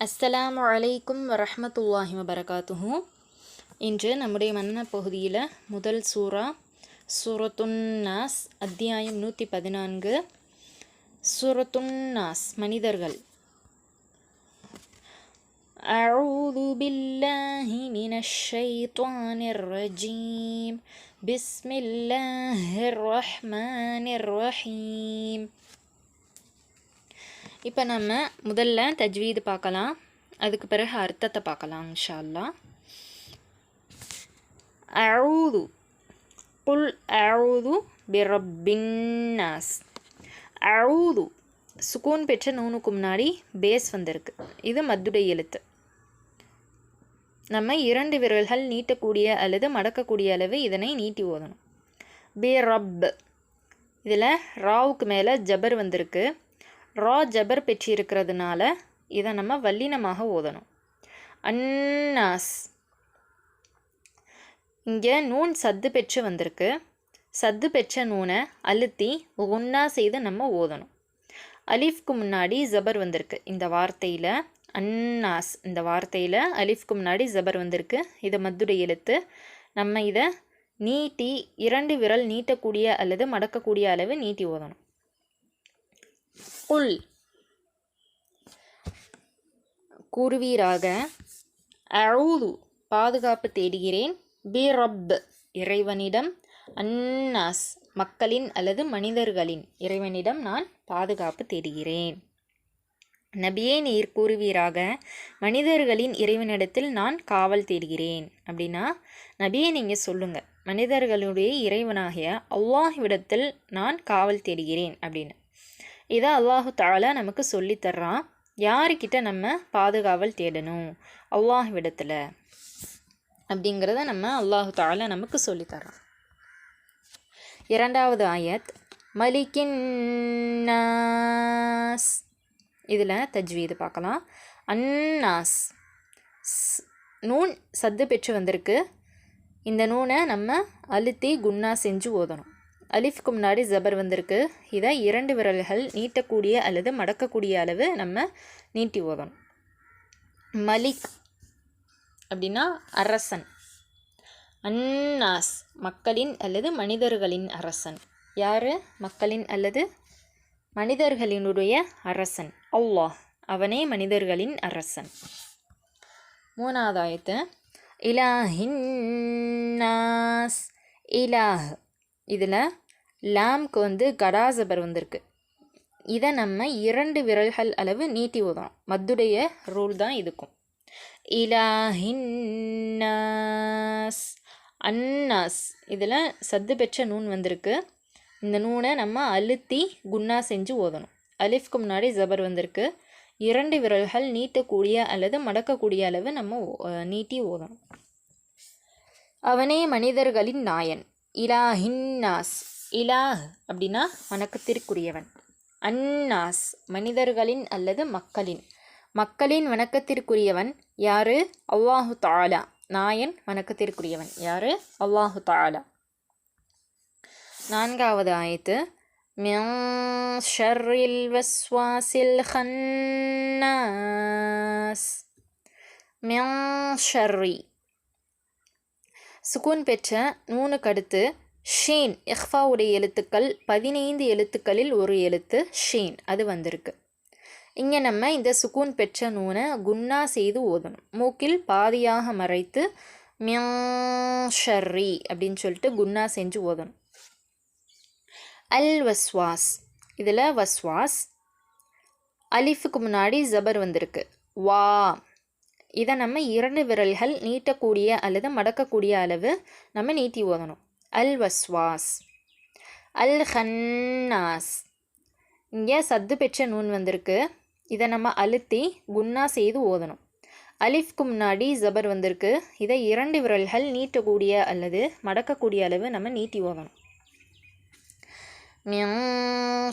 அஸ்ஸலாமு அலைக்கும் வரஹ்மத்துல்லாஹி வபரகாத்துஹு. இன்று நம்முடைய மன்ன பகுதியில் முதல் சூரத்துன் நாஸ், அத்தியாயம் 114. சூரத்துன் நாஸ், மனிதர்கள். அஊது பில்லாஹி மினஷ் ஷைத்தானிர் ரஜீம். பிஸ்மில்லாஹிர் ரஹ்மானிர் ரஹீம். இப்போ நம்ம முதல்ல தஜ்வீது பார்க்கலாம், அதுக்கு பிறகு அர்த்தத்தை பார்க்கலாம் இன்ஷா அல்லாஹ். அஊது, குல் அஊது பிரப்பின் நாஸ். அஊது சுக்கூன் பெற்ற நூனுக்கு முன்னாடி பேஸ் வந்திருக்கு. இது மத்துடைய எழுத்து. நம்ம 2 விரல்கள் நீட்டக்கூடிய அல்லது மடக்கக்கூடிய அளவு இதனை நீட்டி ஓதணும். பிரப், இதில் ராவுக்கு மேலே ஜபர் வந்திருக்கு. ரா ஜபர் பெற்றிருக்கிறதுனால இதை நம்ம வல்லினமாக ஓதணும். அன்னாஸ், இங்கே நூன் சத்து பெற்று வந்திருக்கு. சத்து பெற்ற நூனை அழுத்தி ஒன்றா செய்து நம்ம ஓதணும். அலிஃப்க்கு முன்னாடி ஜபர் வந்திருக்கு. இந்த வார்த்தையில் அன்னாஸ், இந்த வார்த்தையில் அலிஃப்க்கு முன்னாடி ஜபர் வந்திருக்கு. இது மத்துடைய எழுத்து. நம்ம இதை நீட்டி 2 விரல் நீட்டக்கூடிய அல்லது மடக்கக்கூடிய அளவு நீட்டி ஓதணும். குல், கூறுவீராக. அஊது, பாதுகாப்பு தேடுகிறேன். பிரப், இறைவனிடம். அன்னாஸ், மக்களின் அல்லது மனிதர்களின் இறைவனிடம் நான் பாதுகாப்பு தேடுகிறேன். நபியே, நீர் கூறுவீராக, மனிதர்களின் இறைவனிடத்தில் நான் காவல் தேடுகிறேன். அப்படின்னா நபியே நீங்கள் சொல்லுங்கள், மனிதர்களுடைய இறைவனாகிய அல்லாஹ்விடத்தில் நான் காவல் தேடுகிறேன் அப்படின்னு. இதை அல்லாஹு தஆலா நமக்கு சொல்லித்தர்றான். யாருக்கிட்ட நம்ம பாதுகாவல் தேடணும்? அல்லாஹ்விடத்தில் அப்படிங்கிறத நம்ம அல்லாஹு தஆலா நமக்கு சொல்லித்தர்றான். 2வது ஆயத் மலிக்கின் நாஸ். இதில் தஜ்வீது பார்க்கலாம். அன்னாஸ், நூன் சத்து பெற்று வந்திருக்கு. இந்த நூனை நம்ம அழுத்தி குன்னா செஞ்சு ஓதணும். அலிஃப்க்கு முன்னாடி ஜபர் வந்திருக்கு. இதை 2 விரல்கள் நீட்டக்கூடிய அல்லது மடக்கக்கூடிய அளவு நம்ம நீட்டி ஓதணும். மலிக் அப்படின்னா அரசன். அன்னாஸ், மக்களின் அல்லது மனிதர்களின் அரசன். யார்? மக்களின் அல்லது மனிதர்களினுடைய அரசன் அல்லாஹ், அவனே மனிதர்களின் அரசன். 3வது ஆயத்து இலாஹின் நாஸ். இலாஹ், இதில் லாம்க்கு கடாசபர் வந்திருக்கு. இதை நம்ம 2 விரல்கள் அளவு நீட்டி ஓதணும். மத்துடைய ரூல் தான் இதுக்கும். இலாஹின் நாஸ். அன்னாஸ், இதில் சத்து பெற்ற நூன் வந்திருக்கு. இந்த நூனை நம்ம அழுத்தி குன்னா செஞ்சு ஓதணும். அலிஃப்க்கு முன்னாடி ஜபர் வந்திருக்கு. 2 விரல்கள் நீட்டக்கூடிய அல்லது மடக்கக்கூடிய அளவு நம்ம நீட்டி ஓதணும். அவனே மனிதர்களின் நாயன். இலாஹின் நாஸ். இலாஹ் அப்படின்னா வணக்கத்திற்குரியவன். அன்னாஸ், மனிதர்களின் அல்லது மக்களின். மக்களின் வணக்கத்திற்குரியவன் யாரு? அல்லாஹு தஆலா. நாயன் வணக்கத்திற்குரியவன் யாரு? அல்லாஹு தஆலா. 4வது ஆயத்து மின் ஷர்ரில் வஸ்வாசில் ஹன்னாஸ். மின் ஷர்ரி, சுக்கூன் பெற்ற நூனுக்கு அடுத்து ஷீன், இஹ்ஃபாவுடைய எழுத்துக்கள் 15 எழுத்துக்களில் ஒரு எழுத்து ஷீன், அது வந்திருக்கு. இங்கே நம்ம இந்த சுக்கூன் பெற்ற நூனை குன்னா செய்து ஓதணும். மூக்கில் பாதியாக மறைத்து மின் ஷர்ரி அப்படின்னு சொல்லிட்டு குன்னா செஞ்சு ஓதணும். அல் வஸ்வாஸ், இதில் வஸ்வாஸ் அலிஃபுக்கு முன்னாடி ஜபர் வந்திருக்கு. வா, இதை நம்ம 2 விரல்கள் நீட்டக்கூடிய அல்லது மடக்கக்கூடிய அளவு நம்ம நீட்டி ஓதணும். அல் வஸ்வாஸ். அல் ஹன்னாஸ், இங்கே சத்து பெற்ற நூன் வந்திருக்கு. இதை நம்ம அழுத்தி குன்னா செய்து ஓதணும். அலிஃப்க்கு முன்னாடி ஜபர் வந்திருக்கு. இதை 2 விரல்கள் நீட்டக்கூடிய அல்லது மடக்கக்கூடிய அளவு நம்ம நீட்டி ஓதணும். மின்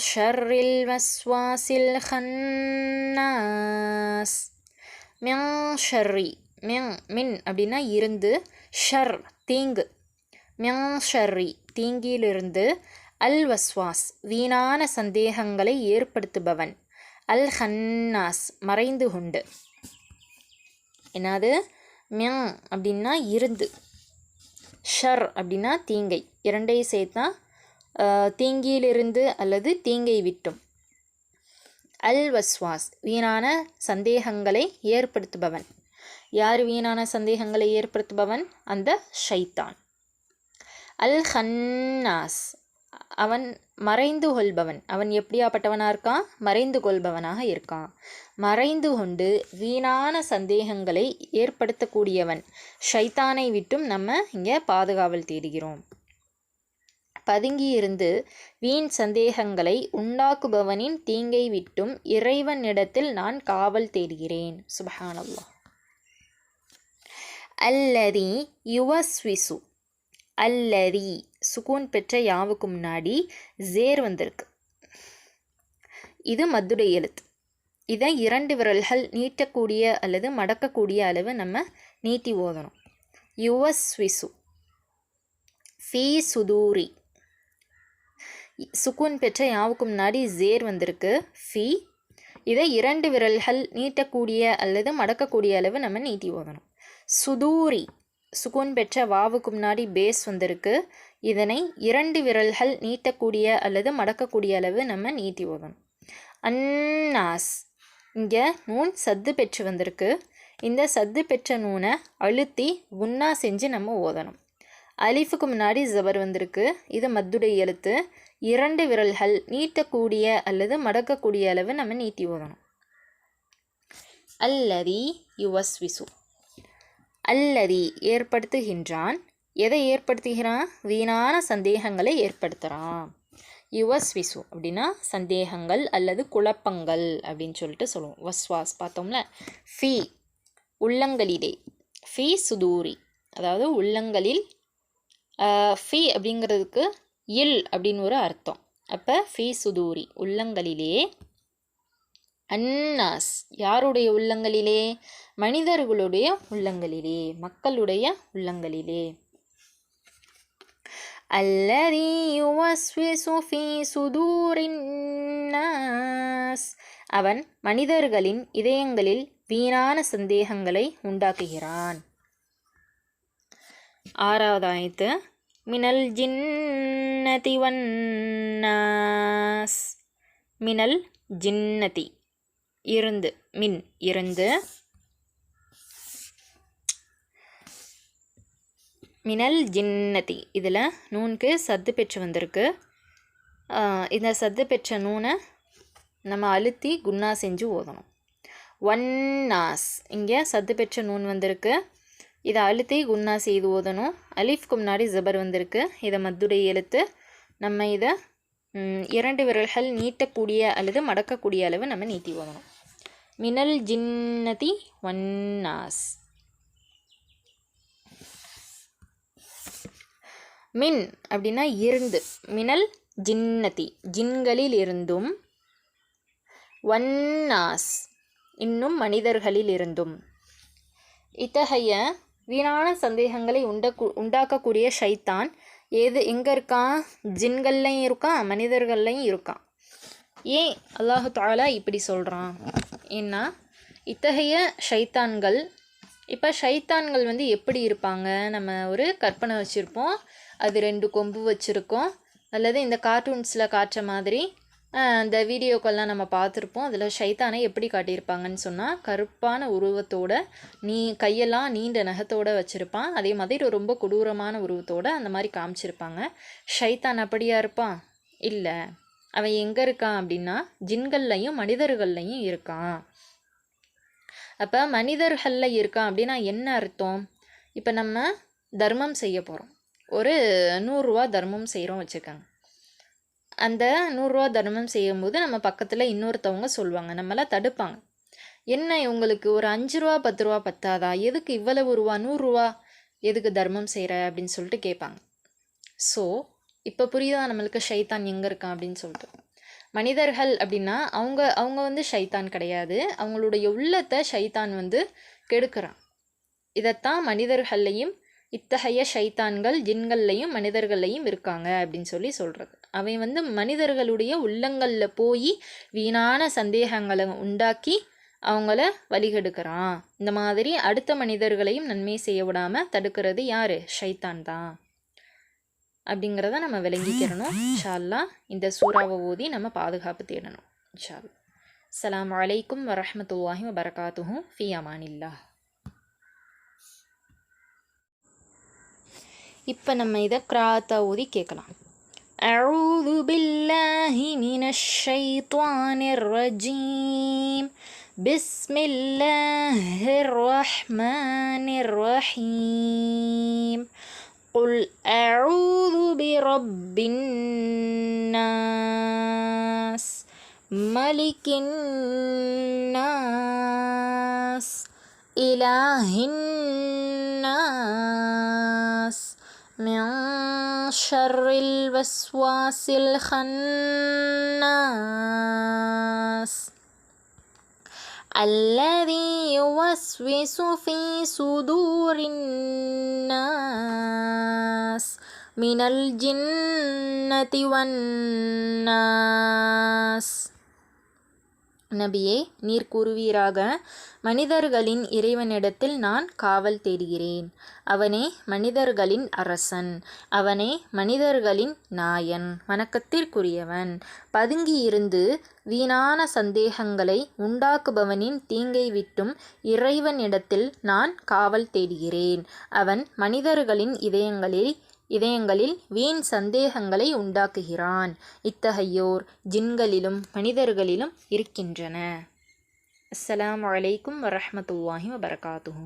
ஷர்ரில் வஸ்வாசில் ஹன்னாஸ். மின் ஷர்ரி, மின் அப்படின்னா இருந்து, ஷர் தீங்கு. மின் ஷர்ரி, தீங்கிலிருந்து. அல் வஸ்வாஸ், வீணான சந்தேகங்களை ஏற்படுத்துபவன். அல் ஹன்னாஸ், மறைந்து கொண்டு. என்னது? மின் அப்படின்னா இருந்து, ஷர் அப்படின்னா தீங்கை, இரண்டையும் சேர்த்தா தீங்கியிலிருந்து அல்லது தீங்கை விட்டும். அல் வஸ்வாஸ் வீணான சந்தேகங்களை ஏற்படுத்துபவன். யார் வீணான சந்தேகங்களை ஏற்படுத்துபவன்? அந்த ஷைத்தான். அல் ஹன்னாஸ் அவன் மறைந்து கொள்பவன். அவன் எப்படியாப்பட்டவனாக இருக்கான்? மறைந்து கொள்பவனாக இருக்கான். மறைந்து கொண்டு வீணான சந்தேகங்களை ஏற்படுத்தக்கூடியவன். ஷைத்தானை விட்டும் நம்ம இங்கே பாதுகாவல் தேடுகிறோம். பதுங்கியிருந்து வீண் சந்தேகங்களை உண்டாக்குபவனின் தீங்கை விட்டும் இறைவனிடத்தில் நான் காவல் தேடுகிறேன். சுப்ஹானல்லாஹ். அல்லதி யுவஸ்விசு. அல்லதி சுகூன் பெற்ற யாவுக்கு முன்னாடி ஜேர் வந்திருக்கு. இது மத்துடைய எழுத்து. இதை 2 விரல்கள் நீட்டக்கூடிய அல்லது மடக்கக்கூடிய அளவு நம்ம நீட்டி ஓதணும். யுவஸ்விசு. ஃபீ சுதூரி. சுக்கூன் பெற்ற யாவுக்கு முன்னாடி ஜேர் வந்திருக்கு, ஃபி. இதை 2 விரல்கள் நீட்டக்கூடிய அல்லது மடக்கக்கூடிய அளவு நம்ம நீட்டி ஓதணும். சுதூரி. சுக்கூன் பெற்ற வாவுக்கு முன்னாடி பேஸ் வந்திருக்கு. இதனை 2 விரல்கள் நீட்டக்கூடிய அல்லது மடக்கக்கூடிய அளவு நம்ம நீட்டி ஓதணும். அன்னாஸ். இங்கே நூன் சத்து பெற்று வந்திருக்கு. இந்த சத்து பெற்ற நூனை அழுத்தி குன்னா செஞ்சு நம்ம ஓதணும். அலிஃபுக்கு முன்னாடி ஜபர் வந்திருக்கு. இது மத்துடைய எழுத்து. 2 விரல்கள் நீட்டக்கூடிய அல்லது மடக்கக்கூடிய அளவு நம்ம நீட்டி ஓதணும். அல்லதி யுவஸ்விசு. அல்லதி ஏற்படுத்துகின்றான். எதை ஏற்படுத்துகிறான்? வீணான சந்தேகங்களை ஏற்படுத்துகிறான். யுவஸ்விசு அப்படின்னா சந்தேகங்கள் அல்லது குழப்பங்கள் அப்படின்னு சொல்லிட்டு சொல்லுவோம். வஸ்வாஸ் பார்த்தோம்ல. ஃபி உள்ளங்களிலே. ஃபி சுதூரி அதாவது உள்ளங்களில். ஃபி அப்படிங்கிறதுக்கு இல் அப்படின்னு ஒரு அர்த்தம். அப்போ ஃபி சுதூரி உள்ளங்களிலே. அன்னாஸ் யாருடைய உள்ளங்களிலே? மனிதர்களுடைய உள்ளங்களிலே, மக்களுடைய உள்ளங்களிலே. அல்லதி யுவஸ்விசு ஃபீ சுதூரின் நாஸ் அவன் மனிதர்களின் இதயங்களில் வீணான சந்தேகங்களை உண்டாக்குகிறான். 6வது ஆயத்து. மினல் ஜின்னதி வன்னாஸ். மினல் ஜின்னதி இருந்து, மின் இருந்து, மினல் ஜின்னதி இதில் நூனுக்கு சத்து பெற்று வந்திருக்கு. இந்த சத்து பெற்ற நூனை நம்ம அழுத்தி குன்னா செஞ்சு ஓதணும். வன்னாஸ் இங்கே சத்து பெற்ற நூன் வந்திருக்கு. இதை அழுத்தி குன்னா செய்து ஓதணும். அலிஃப்க்கு முன்னாடி ஜபர் வந்திருக்கு. இதை மத்துடைய எழுத்து. நம்ம இதை 2 விரல்கள் நீட்டக்கூடிய அல்லது மடக்கக்கூடிய அளவு நம்ம நீட்டி ஓதணும். மினல் ஜின்னதி வன்னாஸ். மின் அப்படின்னா இருந்து. மினல் ஜின்னதி ஜின்களில் இருந்தும், வன்னாஸ் இன்னும் மனிதர்களில் இருந்தும். இத்தகைய வீணான சந்தேகங்களை உண்டாக்கக்கூடிய ஷைத்தான் எங்கே இருக்கான்? ஜின்கள்லையும் இருக்கான், மனிதர்கள்லையும் இருக்கான். ஏன் அல்லாஹு தஆலா இப்படி சொல்கிறான்? ஏன்னா இத்தகைய ஷைத்தான்கள், இப்போ ஷைத்தான்கள் எப்படி இருப்பாங்க? நம்ம ஒரு கற்பனை வச்சுருப்போம். அது 2 கொம்பு வச்சுருக்கோம். அல்லது இந்த கார்ட்டூன்ஸில் காட்டுற மாதிரி இந்த வீடியோக்கெல்லாம் நம்ம பார்த்துருப்போம். அதில் ஷைத்தானை எப்படி காட்டியிருப்பாங்கன்னு சொன்னால், கருப்பான உருவத்தோட கையெல்லாம் நீண்ட நகத்தோடு வச்சுருப்பான். அதே மாதிரி ரொம்ப கொடூரமான உருவத்தோடு அந்த மாதிரி காமிச்சிருப்பாங்க. ஷைத்தான் அப்படியா இருப்பான்? இல்லை. அவன் எங்கே இருக்கான் அப்படின்னா ஜின்கள்லையும் மனிதர்கள்லையும் இருக்கான். அப்போ மனிதர்களில் இருக்கான் அப்படின்னா என்ன அர்த்தம்? இப்போ நம்ம தர்மம் செய்ய போகிறோம். ஒரு 100 ரூபா தர்மம் செய்கிறோம் வச்சுக்கோங்க. அந்த 100 ரூபா தர்மம் செய்யும்போது நம்ம பக்கத்தில் இன்னொருத்தவங்க சொல்லுவாங்க, நம்மளாம் தடுப்பாங்க. என்ன உங்களுக்கு ஒரு 5 ரூபா 10 ரூபா பத்தாதா? எதுக்கு இவ்வளவு ரூபா 100 ரூபா எதுக்கு தர்மம் செய்கிற அப்படின்னு சொல்லிட்டு கேட்பாங்க. ஸோ இப்போ புரியுதா நம்மளுக்கு ஷைத்தான் எங்கே இருக்கான் அப்படின்னு சொல்லிட்டு. மனிதர்கள் அப்படின்னா அவங்க ஷைத்தான் கிடையாது. அவங்களுடைய உள்ளத்தை ஷைத்தான் கெடுக்கிறான். இதைத்தான் மனிதர்கள்லையும் இத்தகைய ஷைத்தான்கள் ஜின்கள்லையும் மனிதர்கள்லையும் இருக்காங்க அப்படின்னு சொல்கிறது. அவன் மனிதர்களுடைய உள்ளங்களில் போய் வீணான சந்தேகங்களை உண்டாக்கி அவங்கள வழிகெடுக்கிறான். இந்த மாதிரி அடுத்த மனிதர்களையும் நன்மை செய்ய விடாமல் தடுக்கிறது யார்? ஷைத்தான் தான் அப்படிங்கிறத நம்ம விளங்கிக்கிறணும். இன்ஷா அல்லாஹ் இந்த சூறாவை ஓதி நம்ம பாதுகாப்பு தேடணும். இன்ஷா அல்லாஹ். அஸ்ஸலாமு அலைக்கும் வரஹ்மத்துல்லாஹி வபரகாத்துஹு. ஃபீ அமானில்லாஹ். இப்போ நம்ம இதை கிராத்தா ஓதி கேட்கலாம். أعوذ بالله من الشيطان الرجيم. بسم الله الرحمن الرحيم. قل أعوذ برب الناس ملك الناس إله الناس من شر الوسواس الخناس الذي يوسوس في صدور الناس من الجنة والناس. நபியே, நீர் கூறுவீராக, மனிதர்களின் இறைவனிடத்தில் நான் காவல் தேடுகிறேன். அவனே மனிதர்களின் அரசன், அவனே மனிதர்களின் நாயன், வணக்கத்திற்குரியவன். பதுங்கியிருந்து வீணான சந்தேகங்களை உண்டாக்குபவனின் தீங்கை விட்டும் இறைவனிடத்தில் நான் காவல் தேடுகிறேன். அவன் மனிதர்களின் இதயங்களில் வீண் சந்தேகங்களை உண்டாக்குகிறான். இத்தகையோர் ஜின்களிலும் மனிதர்களிலும் இருக்கின்றன. அஸ்ஸலாமு அலைக்கும் வரஹ்மத்துல்லாஹி வபரகாத்துஹு.